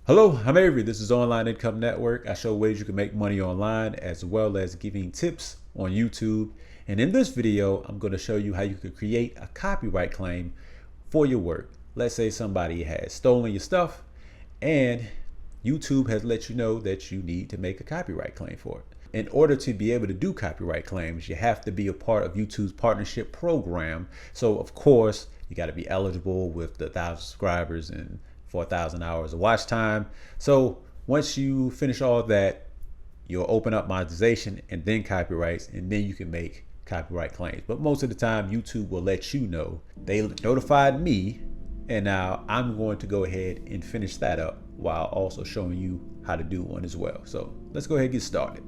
Hello, I'm Avery. This is Online Income Network. I show ways you can make money online as well as giving tips on YouTube. And in this video, I'm going to show you how you could create a copyright claim for your work. Let's say somebody has stolen your stuff and YouTube has let you know that you need to make a copyright claim for it. In order to be able to do copyright claims, you have to be a part of YouTube's partnership program. So of course, you got to be eligible with the 1,000 subscribers and 4,000 hours of watch time. So once you finish all that, you'll open up monetization and then copyrights, and then you can make copyright claims. But most of the time, YouTube will let you know. They notified me, and now I'm going to go ahead and finish that up while also showing you how to do one as well. So let's go ahead and get started.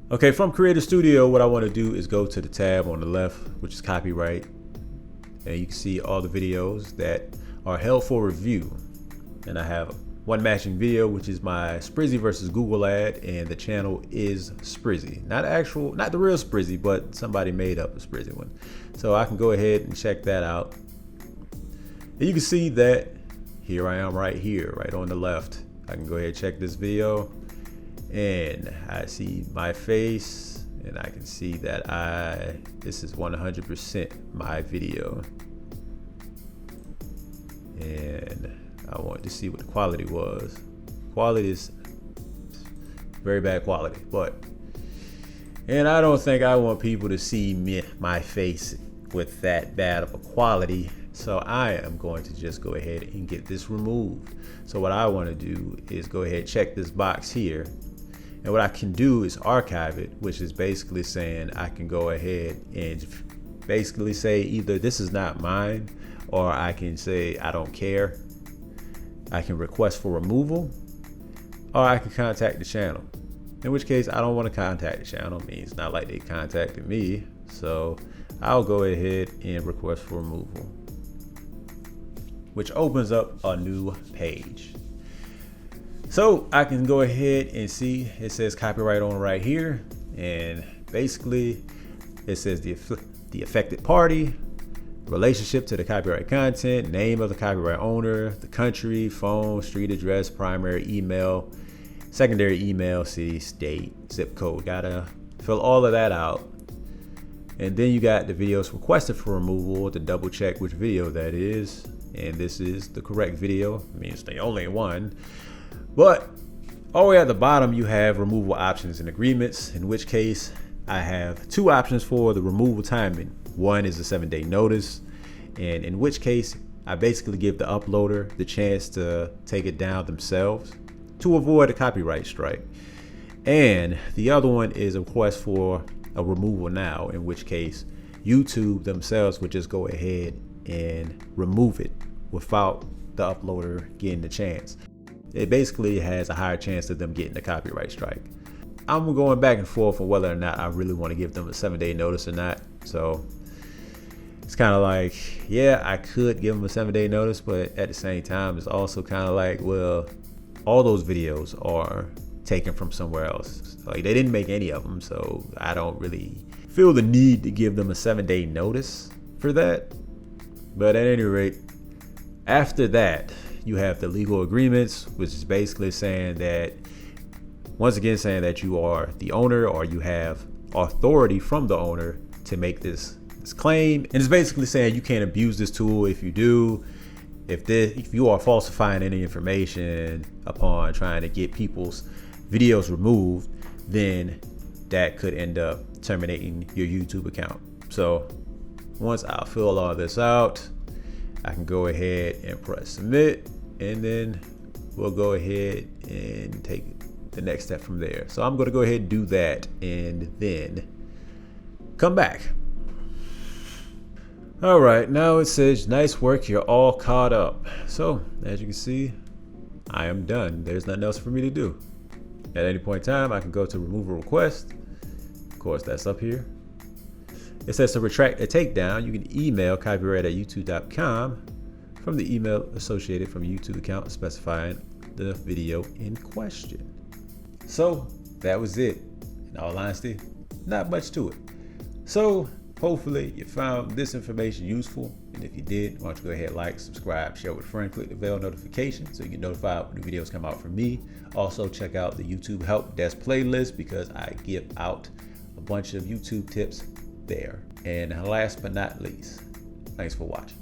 Okay, from Creator Studio, what I want to do is go to the tab on the left, which is copyright. And you can see all the videos that are held for review. And I have one matching video, which is my Sprizzy versus Google ad, and the channel is Sprizzy. Not the real Sprizzy, but somebody made up a Sprizzy one. So I can go ahead and check that out. And you can see that here I am right here, right on the left. I can go ahead and check this video, and I see my face, and I can see that this is 100% my video. And I wanted to see what the quality was. Quality is very bad quality, and I don't think I want people to see my face with that bad of a quality. So I am going to just go ahead and get this removed. So what I want to do is go ahead and check this box here. And what I can do is archive it, which is basically saying I can go ahead and basically say either this is not mine, or I can say I don't care. I can request for removal, or I can contact the channel. In which case, I don't want to contact the channel. I mean, it's not like they contacted me. So I'll go ahead and request for removal, which opens up a new page. So I can go ahead and see it says copyright owner right here. And basically it says the affected party, relationship to the copyright content, name of the copyright owner, the country, phone, street address, primary email, secondary email, city, state, zip code. Gotta fill all of that out. And then you got the videos requested for removal to double check which video that is. And this is the correct video. I mean, it's the only one. But all the way at the bottom, you have removal options and agreements, in which case I have two options for the removal timing. One is a 7-day notice, and in which case I basically give the uploader the chance to take it down themselves to avoid a copyright strike. And the other one is a request for a removal now, in which case YouTube themselves would just go ahead and remove it without the uploader getting the chance. It basically has a higher chance of them getting the copyright strike. I'm going back and forth on whether or not I really want to give them a 7-day notice or not. So it's kind of like, yeah, I could give them a 7-day notice, but at the same time, it's also kind of like, well, all those videos are taken from somewhere else. Like, they didn't make any of them, so I don't really feel the need to give them a 7-day notice for that. But at any rate, after that, you have the legal agreements, which is basically saying that, once again, saying that you are the owner, or you have authority from the owner to make this claim. And it's basically saying you can't abuse this tool. If you do, if you are falsifying any information upon trying to get people's videos removed, then that could end up terminating your YouTube account. So once I fill all this out, I can go ahead and press submit, and then we'll go ahead and take the next step from there. So I'm going to go ahead and do that, and then come back. All right, now it says, nice work, you're all caught up. So as you can see, I am done. There's nothing else for me to do. At any point in time, I can go to remove a request. Of course, that's up here. It says to retract a takedown, you can email copyright@youtube.com from the email associated from a YouTube account specifying the video in question. So that was it. In all honesty, not much to it. So Hopefully you found this information useful. And if you did, why don't you go ahead, like, subscribe, share with a friend, click the bell notification so you get notified when new videos come out from me. Also check out the YouTube help desk playlist because I give out a bunch of YouTube tips there. And last but not least, thanks for watching.